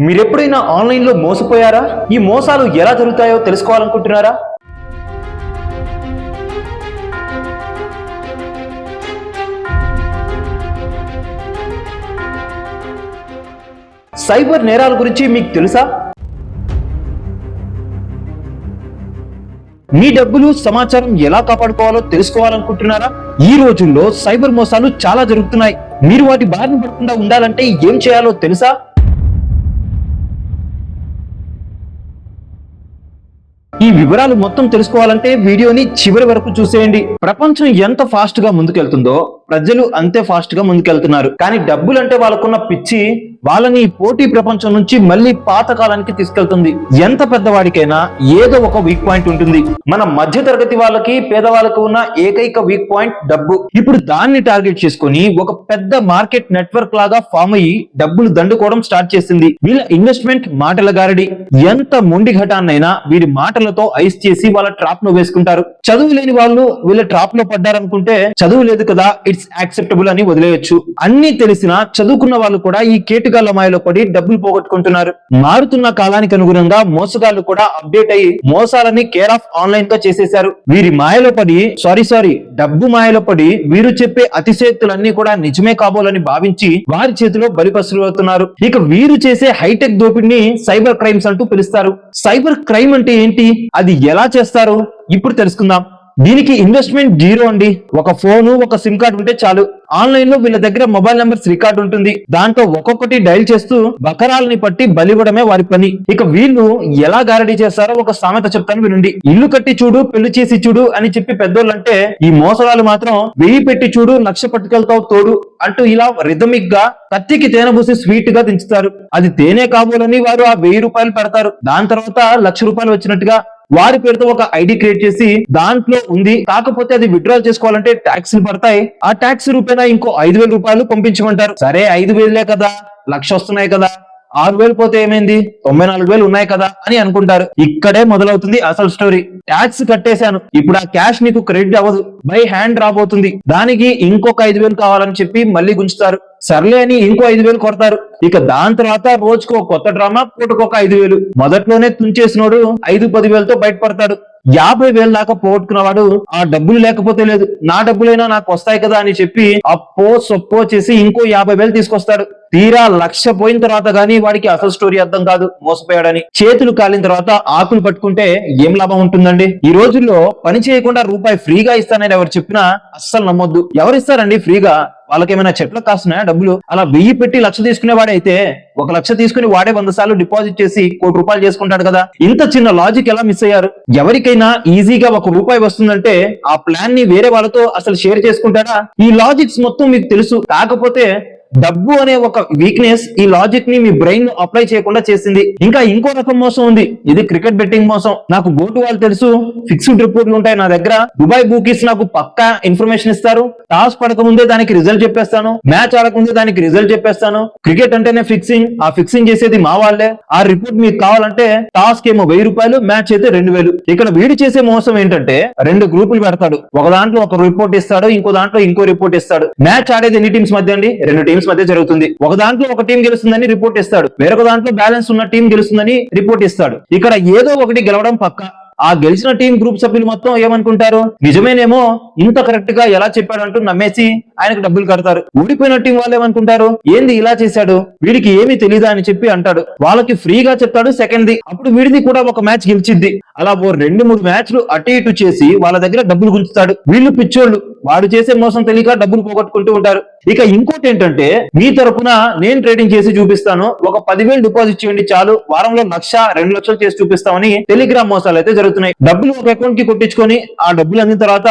మీరెప్పుడైనా ఆన్లైన్లో మోసపోయారా? ఈ మోసాలు ఎలా జరుగుతాయో తెలుసుకోవాలనుకుంటున్నారా? సైబర్ నేరాల గురించి మీకు తెలుసా? మీ డబ్బులు, సమాచారం ఎలా కాపాడుకోవాలో తెలుసుకోవాలనుకుంటున్నారా? ఈ రోజుల్లో సైబర్ మోసాలు చాలా జరుగుతున్నాయి. మీరు వాటి బారిన పడకుండా ఉండాలంటే ఏం చేయాలో తెలుసా? ఈ వివరాలు మొత్తం తెలుసుకోవాలంటే వీడియోని చివరి వరకు చూసేయండి. ప్రపంచం ఎంత ఫాస్ట్ గా ముందుకెళ్తుందో ప్రజలు అంతే ఫాస్ట్ గా ముందుకెళ్తున్నారు. కానీ డబ్బులంటే వాళ్ళకున్న పిచ్చి వాళ్ళని పోటీ ప్రపంచం నుంచి మళ్ళీ పాత కాలానికి తీసుకెళ్తుంది. ఎంత పెద్దవాడికైనా ఏదో ఒక వీక్ పాయింట్ ఉంటుంది. మన మధ్య తరగతి వాళ్ళకి, పేదవాళ్ళకు ఉన్న ఏకైక వీక్ పాయింట్ డబ్బు. ఇప్పుడు దాన్ని టార్గెట్ చేసుకుని ఒక పెద్ద మార్కెట్ నెట్వర్క్ లాగా ఫామ్ అయ్యి డబ్బులు దండుకోవడం స్టార్ట్ చేసింది. వీళ్ళ ఇన్వెస్ట్మెంట్ మాటల గారడి. ఎంత మొండి ఘటాన్నైనా వీరి మాటలతో ఐస్ చేసి వాళ్ళ ట్రాప్ లో వేసుకుంటారు. చదువు లేని వాళ్ళు వీళ్ళ ట్రాప్ లో పడ్డారనుకుంటే చదువు లేదు కదా, ఇట్స్ యాక్సెప్టబుల్ అని వదిలేయచ్చు. అన్ని తెలిసినా చదువుకున్న వాళ్ళు కూడా ఈ కేటుగాళ్ల మాయలో పడి డబ్బులు పోగొట్టుకుంటున్నారు. మారుతున్న కాలానికి అనుగుణంగా మోసగాళ్లు కూడా అప్డేట్ అయ్యి మోసాలని కేర్ ఆఫ్ ఆన్లైన్ గా చేసేశారు. వీరి మాయలో పడి డబ్బు మాయలో పడి వీరు చెప్పే అతిశయోక్తులన్నీ కూడా నిజమే కాబోలని భావించి వారి చేతిలో బలిపశులు అవుతున్నారు. ఇక వీరు చేసే హైటెక్ దోపిడిని సైబర్ క్రైమ్స్ అంటూ పిలుస్తారు. సైబర్ క్రైమ్ అంటే ఏంటి, అది ఎలా చేస్తారు ఇప్పుడు తెలుసుకుందాం. దీనికి ఇన్వెస్ట్మెంట్ జీరో అండి. ఒక ఫోను, ఒక సిమ్ కార్డు ఉంటే చాలు. ఆన్లైన్ లో వీళ్ళ దగ్గర మొబైల్ నెంబర్స్ రికార్డు ఉంటుంది. దాంట్లో ఒక్కొక్కటి డైల్ చేస్తూ బకరాలని పట్టి బలివ్వడమే వారి పని. ఇక వీళ్ళు ఎలా గారడీ చేస్తారో ఒక సామెత చెప్తాను వినండి. ఇల్లు కట్టి చూడు, పెళ్లి చేసి చూడు అని చెప్పి పెద్దోళ్ళంటే, ఈ మోసగాళ్ళు మాత్రం 1000 పెట్టి చూడు, 1,00,000 పట్టుకెళ్తావు తోడు అంటూ ఇలా రిథమిక్ గా కత్తికి తేనె పూసి స్వీట్ గా దించుతారు. అది తేనె కాబోలని వారు ఆ 1000 రూపాయలు పెడతారు. దాని తర్వాత 1,00,000 రూపాయలు వచ్చినట్టుగా వారి పేరుతో ఒక ఐడి క్రియేట్ చేసి దాంట్లో ఉంది, కాకపోతే అది విత్డ్రాల్ చేసుకోవాలంటే ట్యాక్స్లు పడతాయి, ఆ ట్యాక్స్ రూపాయన ఇంకో 5,000 రూపాయలు పంపించమంటారు. సరే 5,000 కదా, 1,00,000 వస్తున్నాయి కదా, 6,000 పోతే ఏమైంది, 94,000 ఉన్నాయి కదా అని అనుకుంటారు. ఇక్కడే మొదలవుతుంది అసలు స్టోరీ. ట్యాక్స్ కట్టేశాను, ఇప్పుడు ఆ క్యాష్ నీకు క్రెడిట్ అవ్వదు, బై హ్యాండ్ రాబోతుంది, దానికి ఇంకొక 5,000 కావాలని చెప్పి మళ్ళీ గుంచుతారు. సర్లే అని ఇంకో 5,000 కొడతారు. ఇక దాని తర్వాత రోజుకు ఒక కొత్త డ్రామా, పూటకొక 5,000. మొదట్లోనే తుంచేసినోడు 5-10,000తో బయటపడతాడు. 50,000 దాకా పోగొట్టుకున్నవాడు ఆ డబ్బులు లేకపోతే లేదు, నా డబ్బులైనా నాకు వస్తాయి కదా అని చెప్పి అప్పో సొప్పో చేసి ఇంకో 50,000 తీసుకొస్తాడు. తీరా 1,00,000 పోయిన తర్వాత గానీ వాడికి అసలు స్టోరీ అర్థం కాదు, మోసపోయాడని. చేతులు కాలిన తర్వాత ఆకులు పట్టుకుంటే ఏం లాభం ఉంటుందండి? ఈ రోజుల్లో పని చేయకుండా రూపాయి ఫ్రీగా ఇస్తానని ఎవరు చెప్పినా అస్సలు నమ్మొద్దు. ఎవరిస్తారండి ఫ్రీగా? వాళ్ళకేమైనా చెట్లకు కాస్తున్నాయా డబ్బులు? అలా 1000 పెట్టి 1,00,000 తీసుకునే వాడైతే 1,00,000 తీసుకుని వాడే 100 సార్లు డిపాజిట్ చేసి 1,00,00,000 రూపాయలు చేసుకుంటాడు కదా. ఇంత చిన్న లాజిక్ ఎలా మిస్ అయ్యారు? ఎవరికైనా ఈజీగా 1 రూపాయి వస్తుందంటే ఆ ప్లాన్ ని వేరే వాళ్ళతో అసలు షేర్ చేసుకుంటాడా? ఈ లాజిక్స్ మొత్తం మీకు తెలుసు, కాకపోతే డబ్బు అనే ఒక వీక్నెస్ ఈ లాజిక్ ని మీ బ్రెయిన్ అప్లై చేయకుండా చేసింది. ఇంకా ఇంకో రకం మోసం ఉంది, ఇది క్రికెట్ బెట్టింగ్ మోసం. నాకు గోటు వాళ్ళు తెలుసు, ఫిక్స్డ్ రిపోర్ట్లు ఉంటాయి నా దగ్గర, దుబాయ్ బూకీస్ నాకు పక్కా ఇన్ఫర్మేషన్ ఇస్తారు. టాస్ పడక ముందే దానికి రిజల్ట్ చెప్పేస్తాను, మ్యాచ్ ఆడకముందే దానికి రిజల్ట్ చెప్పేస్తాను. క్రికెట్ అంటేనే ఫిక్సింగ్, ఆ ఫిక్సింగ్ చేసేది మా వాళ్ళే. ఆ రిపోర్ట్ మీకు కావాలంటే టాస్ కేమో 1,000 రూపాయలు, మ్యాచ్ అయితే 2,000. ఇక్కడ వీడు చేసే మోసం ఏంటంటే 2 గ్రూపులు పెడతాడు. ఒక దాంట్లో ఒక రిపోర్ట్ ఇస్తాడు, ఇంకో దాంట్లో ఇంకో రిపోర్ట్ ఇస్తాడు. మ్యాచ్ ఆడేది ఎన్ని టీమ్స్ మధ్య అండి? 2 టీమ్స్ మధ్య జరుగుతుంది. ఒక దాంట్లో ఒక టీం గెలుస్తుందని రిపోర్ట్ ఇస్తాడు, వేరొక దాంట్లో బ్యాలెన్స్ ఉన్న టీం గెలుస్తుందని రిపోర్ట్ ఇస్తాడు. ఇక్కడ ఏదో ఒకటి గెలవడం పక్కా. ఆ గెలిచిన టీం గ్రూప్ సభ్యులు మొత్తం ఏమనుకుంటారు, నిజమేనేమో, ఇంత కరెక్ట్ గా ఎలా చెప్పాడంటూ నమ్మేసి ఆయనకు డబ్బులు కడతారు. ఓడిపోయిన టీం వాళ్ళు ఏమనుకుంటారు, ఏంది ఇలా చేశాడు, వీడికి ఏమీ తెలీదా అని చెప్పి అంటాడు. వాళ్ళకి ఫ్రీగా చెప్తాడు సెకండ్ది, అప్పుడు వీడిది కూడా ఒక మ్యాచ్ గెలిచిద్ది. అలా ఓ 2-3 మ్యాచ్లు అటు ఇటు చేసి వాళ్ళ దగ్గర డబ్బులు గుంచుతాడు. వీళ్ళు పిచ్చోళ్ళు, వాడు చేసే మోసం తెలియక డబ్బులు పోగొట్టుకుంటూ ఉంటారు. ఇక ఇంకోటి ఏంటంటే, మీ తరపున నేను ట్రేడింగ్ చేసి చూపిస్తాను, ఒక 10,000 డిపాజిట్ చేయండి చాలు, వారంలో 1,00,000-2,00,000 చేసి చూపిస్తామని టెలిగ్రామ్ మోసాలు అయితే జరుగుతున్నాయి. డబ్బులు ఒక అకౌంట్ కి కొట్టించుకొని ఆ డబ్బులు అందిన తర్వాత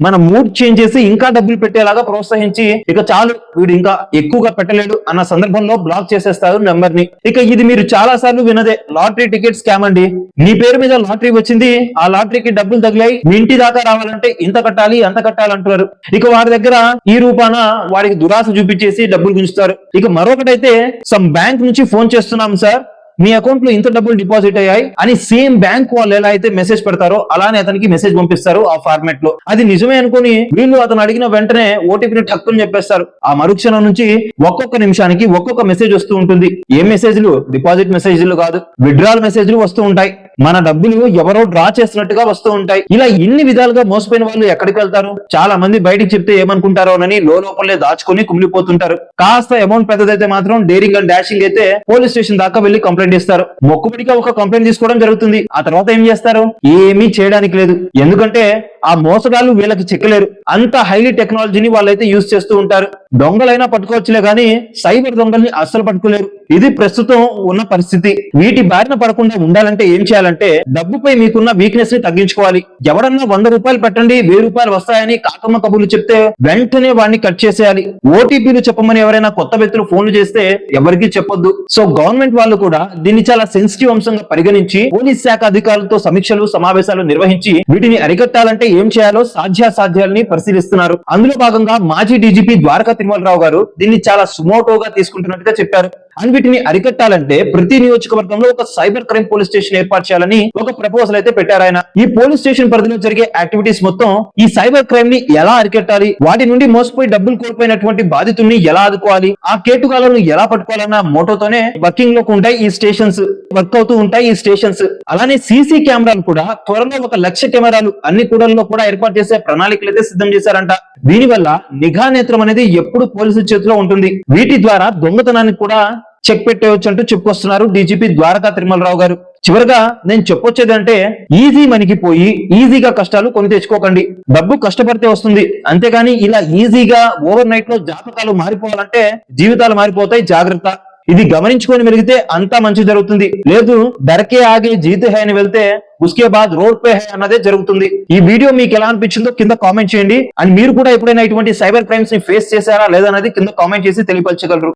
మన మూడ్ చేంజ్ చేసి ఇంకా డబ్బులు పెట్టేలాగా ప్రోత్సహించి, ఇక చాలు వీడు ఇంకా ఎక్కువగా పెట్టలేడు అన్న సందర్భంలో బ్లాక్ చేసేస్తారు నెంబర్ ని. ఇక ఇది మీరు చాలా సార్లు వినదే లాటరీ టికెట్ స్కామ్ అండి. నీ పేరు మీద లాటరీ వచ్చింది, ఆ లాటరీకి డబ్బులు తగిలాయి, మీ ఇంటి దాకా రావాలంటే ఇంత కట్టాలి అంత కట్టాలి అంటారు. ఇక వారి దగ్గర ఈ రూపాన వాడికి దురాశ చూపించేసి డబ్బులు గుంచుతారు. ఇక మరొకటైతే, సమ్ బ్యాంక్ నుంచి ఫోన్ చేస్తున్నాం సార్, మీ అకౌంట్ లో ఇంత డబ్బులు డిపాజిట్ అయ్యాయి అని సేమ్ బ్యాంక్ వాళ్ళు ఎలా అయితే మెసేజ్ పెడతారో అలానే అతనికి మెసేజ్ పంపిస్తారు ఆ ఫార్మాట్ లో. అది నిజమే అనుకుని వీళ్ళు అతను అడిగిన వెంటనే ఓటీపీని టక్కుని చెప్పేస్తారు. ఆ మరుక్షణం నుంచి ఒక్కొక్క నిమిషానికి ఒక్కొక్క మెసేజ్ వస్తూ ఉంటుంది. ఏ మెసేజ్లు? డిపాజిట్ మెసేజ్లు కాదు, విత్డ్రాల్ మెసేజ్లు వస్తూ ఉంటాయి. మన డబ్బులు ఎవరో డ్రా చేస్తున్నట్టుగా వస్తూ ఉంటాయి. ఇలా ఎన్ని విధాలుగా మోసపోయిన వాళ్ళు ఎక్కడికి వెళ్తారు? చాలా మంది బయటికి చెప్తే ఏమనుకుంటారో అని లోపలే దాచుకొని కుమిలిపోతుంటారు. కాస్త అమౌంట్ పెద్దదైతే మాత్రం డేరింగ్ అండ్ డాషింగ్ అయితే పోలీస్ స్టేషన్ దాకా వెళ్లి కంప్లైంట్ ఇస్తారు. మొక్కుబడిగా ఒక కంప్లైంట్ తీసుకోవడం జరుగుతుంది. ఆ తర్వాత ఏం చేస్తారు? ఏమీ చేయడానికి లేదు. ఎందుకంటే ఆ మోసగాళ్ళు వీళ్ళకి చెక్కలేరు. అంత హైలీ టెక్నాలజీని వాళ్ళైతే యూజ్ చేస్తూ ఉంటారు. దొంగలైనా పట్టుకోవచ్చులే గానీ సైబర్ దొంగల్ని అస్సలు పట్టుకోలేరు. ఇది ప్రస్తుతం ఉన్న పరిస్థితి. వీటి బారిన పడకుండా ఉండాలంటే ఏం చేయాలంటే డబ్బుపై మీకున్న వీక్నెస్ ని తగ్గించుకోవాలి. ఎవరన్నా 100 రూపాయలు పెట్టండి 1000 రూపాయలు వస్తాయని కాకమ్మ కబుర్లు చెప్తే వెంటనే వాడిని కట్ చేసేయాలి. ఓటీపీలు చెప్పమని ఎవరైనా కొత్త వ్యక్తులు ఫోన్లు చేస్తే ఎవరికీ చెప్పొద్దు. సో గవర్నమెంట్ వాళ్ళు కూడా దీన్ని చాలా సెన్సిటివ్ అంశంగా పరిగణించి పోలీస్ శాఖ అధికారులతో సమీక్షలు సమావేశాలు నిర్వహించి వీటిని అరికట్టాలంటే ఏం చేయాలో సాధ్యాసాధ్యాలని పరిశీలిస్తున్నారు. అందులో భాగంగా మాజీ డీజీపీ ద్వారకా తిరుమలరావు గారు దీన్ని చాలా సుమోటోగా తీసుకుంటున్నట్టుగా చెప్పారు. అండ్ వీటిని అరికట్టాలంటే ప్రతి నియోజకవర్గంలో ఒక సైబర్ క్రైమ్ పోలీస్ స్టేషన్ ఏర్పాటు చేయాలని ఒక ప్రపోజల్ అయితే పెట్టారు ఆయన. ఈ పోలీస్ స్టేషన్ పరిధిలో జరిగే యాక్టివిటీస్ మొత్తం ఈ సైబర్ క్రైమ్ ని ఎలా అరికట్టాలి, వాటి నుండి మోసపోయి డబ్బులు కోల్పోయినటువంటి బాధితుల్ని ఎలా ఆదుకోవాలి, ఆ కేటుగాలను ఎలా పట్టుకోవాలన్న మోటోతోనే వర్కింగ్ లోకి ఉంటాయి ఈ స్టేషన్స్, వర్క్ అవుతూ ఉంటాయి ఈ స్టేషన్స్. అలానే సీసీ కెమెరాలు కూడా త్వరలో 1,00,000 కెమెరాలు అన్ని కూడల్లో కూడా ఏర్పాటు చేసే ప్రణాళికలు అయితే సిద్ధం చేశారంట. దీనివల్ల నిఘా నేత్రం అనేది ఎప్పుడు పోలీసుల చేతిలో ఉంటుంది. వీటి ద్వారా దొంగతనానికి కూడా చెక్ పెట్టవచ్చు అంటూ చెప్పుకొస్తున్నారు డీజీపీ ద్వారకా తిరుమలరావు గారు. చివరిగా నేను చెప్పొచ్చేదంటే ఈజీ మనకి పోయి ఈజీగా కష్టాలు కొని తెచ్చుకోకండి. డబ్బు కష్టపడితే వస్తుంది, అంతేగాని ఇలా ఈజీగా ఓవర్ నైట్ లో జాతకాలు మారిపోవాలంటే జీవితాలు మారిపోతాయి. జాగ్రత్త. ఇది గమనించుకొని మెలిగితే అంతా మంచి జరుగుతుంది. లేదు దరకే ఆగే జీతే హై అని వెళ్తే ఉస్కే బాద్ రోడ్ పే హై అన్నదే జరుగుతుంది. ఈ వీడియో మీకు ఎలా అనిపించిందో కింద కామెంట్ చేయండి. అండ్ మీరు కూడా ఎప్పుడైనా ఇటువంటి సైబర్ క్రైమ్స్ ని ఫేస్ చేశారా లేదన్నది కింద కామెంట్ చేసి తెలియపరచగలరు.